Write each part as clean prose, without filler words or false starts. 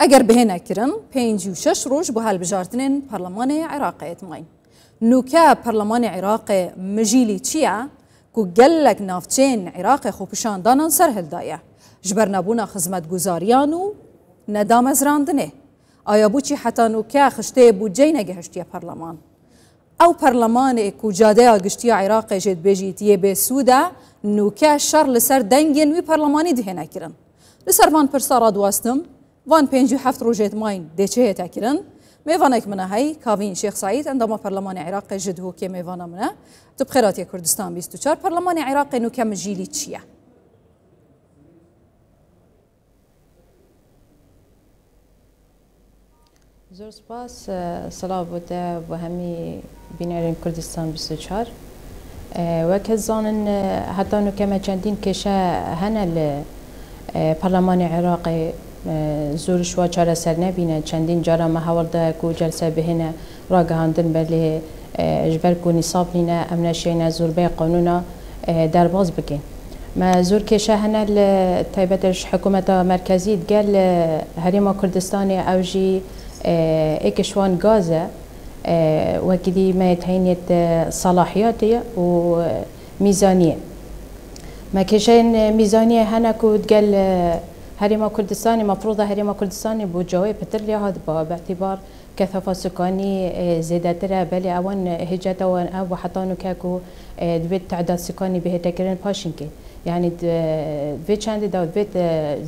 اگر بهنا کرن 56 روز به حال بجارتنین پارلمان عراق ماین نوکا پارلمان عراق مجیلی چیه کو گلک نافچین عراق خوبشان دانان سر هلدایه جبر نبونا خدمت گزاریانو ندام از راندنه آیا بوچی حتی نوکا خشته بودجه نگهشتی پارلمان او پارلمان کو جاده آگشتی عراق جد بجیت یه به سودا نوکا شر لسر دنگین وی پارلمانی دهنا کرن لسر وان پرسارا دواستم وان 57 روجت ماین دچه تاکرن میوانک منه هی کاوین شیخ سعید عندما پارلمان عراق جد هو که میوانا منه تو بخیراتی کردستان 24 پارلمان عراق نوکا مجیلی چیه زور سپاس سلام بوده و همی بینرین کردستان 24 و که زانن حتی نوکا ما چندین کشه هنه پارلمان عراق زورش و چاره سر نبینه چندین جارا محاورده کو جلسه بهنه راگهاندن بله جبر کو نصاب نینه امنشینه زور به قانونا درباز بکن ما زور کشه هنه تایبتش حکومت مرکزی قال هریما کردستان اوجی اکشوان غازه وكذي ما يتهينيت صلاحياته وميزانيه ما كشين ميزانيه هنا كود قال هريما كردستاني مفروضه هريما كردستاني بوجوي بترلي هذا باعتبار كثافه سكاني زيادتره بل اوان هجته او حطانو كاكو دبيت تعداد سكاني بهتكرن باشنكي يعني في چند داود بيت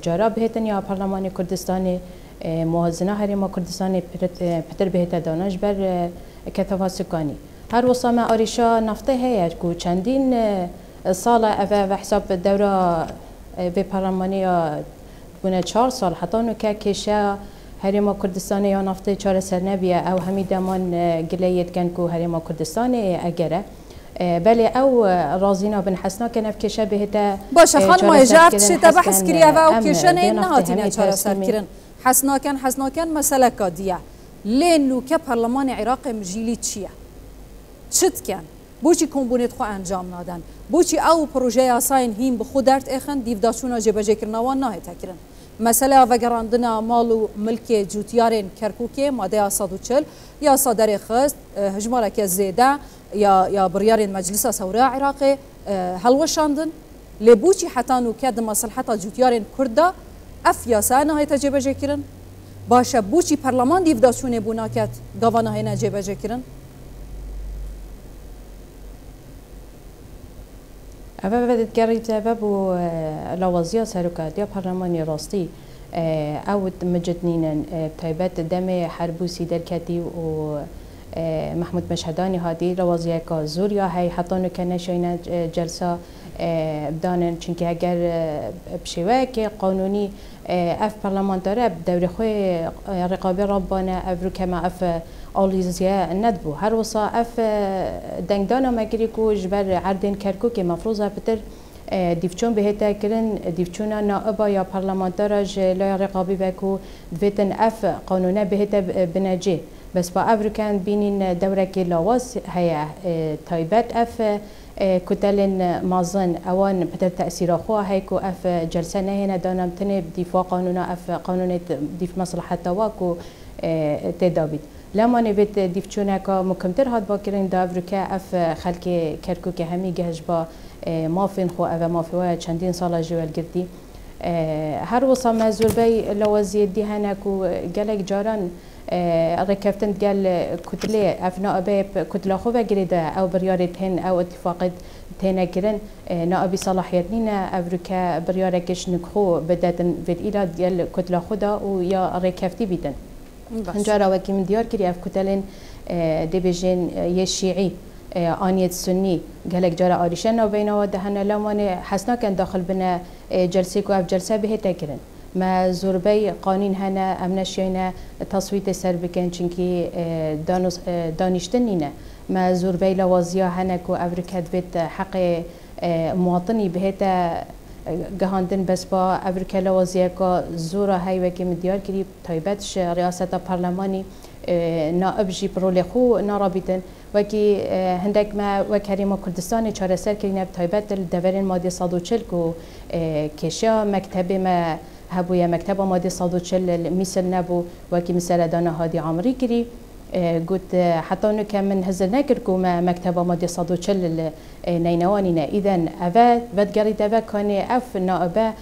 جراب هتن يا برلمان كردستاني موازنه هريما كردستاني بتر بهتا دانش بر كثافه سكاني هر وصامه اريشا نفته هي كو چندين سال و حساب الدوره به برلمانيه بونه 4 سال حتی نو که کشه هریما کردستان یا نفته 4 سر نبیه او همی دمان گلیت کن کو هریما کردستان اگره بله او رازینا بن حسنا که نف کشه بهتا باشه خانم اجابت شده بحث کریه و او کشه نه نهاتینا 4 سر کرن حسنا کن مسئله کادیه لینو که پارلمان عراق مجیلی چیه چت کن بوچی کمبونیت خو انجام نادن بوچی او پروژه یاساین هیم به خود درت اخن دیوداشونا جبهه کرنوان نه تکرن مسئله وگراندنا مال و ملک جوتیارن کرکوکه ماده 140 یا صادر خست هجماره که زیده یا بریارن مجلس ثوره عراق هلوشاندن لبوچی حتی نو که مصلحت جوتیارن کرده اف یاسا نه جبهه کرن باشه بوچی پارلمان دیوداشونه بوناکت گاوانا نه جبهه کرن أبا بدت قريت بابو لوازيا سركاتيا برلماني راستي أو مجدنين تايبات دم حربوسي دركاتي و محمود مشهداني هادي لوازيا كازوريا هاي حطانو كان شينا جلسة بدانن چونكي اگر بشواك قانوني اف برلمانتاره بدوري خوي رقابه ربانه افرو كما اف آلیزیا ندبو هر وصا اف دنگدانا مگریکو جبر عردن کرکو که مفروضه بتر دیفچون بهتا کرن دیفچونا نائبا یا پارلمانتاراج لا رقابی بکو دویتن اف قانونه بهتا بنجه بس با افرو کن بینین دوره که لاواز هیا تایبت اف كتلن مازن اوان بتر تأثير اخوها هيكو اف جلسه نهينا دانم تنه دفاع قانونا اف قانون دف مصلحه تواكو تدابيد لما نبت دفچونه که مکمتر هات باکرین داور که اف خلک کرکو که همی گهج با مافین خو او مافیوه چندین سال جوال گردی هر وصا مزور بی لوازی دی هنکو گلک جاران رکفتن گل کتله اف نائب کتله خو بگیرده او بریارت هن او اتفاقت تینا کرن نائبی صلاحیت نینا او که بریارکش نکخو بدتن ود ایلاد گل کتله خدا و یا رکفتی بیدن هنجارا وكي من ديار كري اف كتلين دي بيجين يشيعي آنيت سني قالك جارا آريشان وبينا ودهنا لمان حسنا كان داخل بنا جلسة كو اف جلسة به تكرن ما زوربي قانين هنا امنشينا تصويت سر بكن چنكي دانشتنينا ما زوربي لوازيا هنا كو افريكا بيت حق مواطني بهتا جهاندن بس با افریقا لوازیه که زورا هایی وکی مدیار کری تایبتش ریاست پارلمانی نائب جی برول خو نارابیدن وکی هندک ما وکریم کردستان چهار سر کرینه تایبت دورین ماده 140 کو کشیا مکتب ما هبو يا مكتب مادي صادو تشل مثل نبو وكي مثل دانا هادي عمري كري قلت حتى انه كان من هزل نكركو ما مكتبه مادي صادو تشل نينوانينا اذا افا بدقري افا كان اف نائبه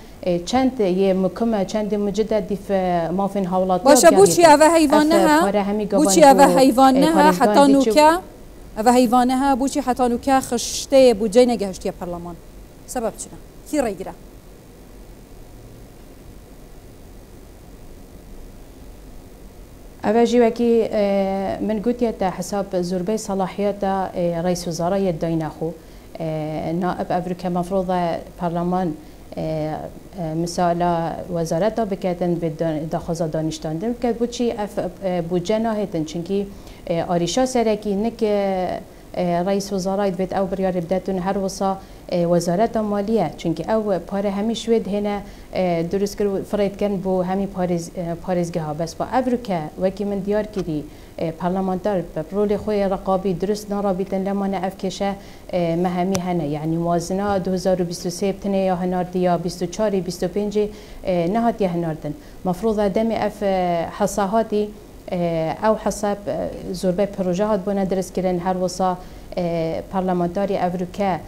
چند یه مکمه چند مجدد دیف مافین حولات باشه بوچی اوه حیوانها بوچی اوه حیوانها حتی نوکا اوه حیوانها بوچی حتی نوکا خشته بوجی نگهشتی پارلمان سبب چنه کی رای گیره اوه جیوکی من گوتیه تا حساب زربه صلاحیت رئیس وزراء داینخو نائب افریقا مفروضه پارلمان مثلا وزارت بکردن به داخل دانشتاندن بکرد بود چی اف بودجه نهایتن چونکی آریشا سرکی نک رئیس وزرایت بید او بریار بدتون هر وصا وزارت مالیه چونکی او پاره همیش ود هنا درست کرد فرید کن بو همی پارزگه ها بس با افریقا وکی من دیار کردی پارلمانتر برول خوی رقابی درست نرابطن لما نافکشه مهمی هنه یعنی موازنه 2023 بتنه یا هناردی یا 24 25 نهات یا هناردن مفروض دم اف حصاهاتی او حساب زربه پروژهات بونه درست کردن هر وصا پارلمانتاری افریقا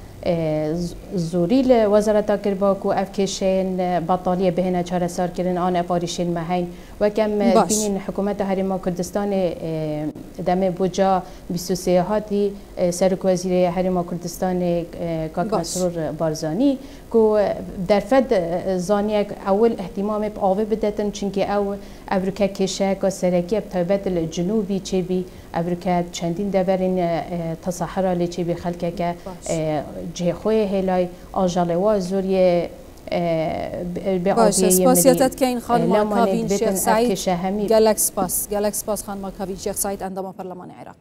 زوری لوزارت کرباکو افکشین بطالیه بهنه چهار سال کردن آن افاریشین مهین و کم بینین حکومت هریما کردستان دم بوجا 23 هاتی سرک وزیر هریما کردستان کاک مسرور بارزانی کو در فد زانیه اول اهتمام آوه بدتن چونکه او افریقا کشه که سرکی بتابت الجنوبی چه بی افریقا چندین دورین تصحرا لی چه بی خلکه که جه خوی هلای آجاله و زوریه باشه سپاسیتت که این خانم کاوین شیخ سعید گلک سپاس خانم کاوین شیخ سعید اندام پارلمان عراق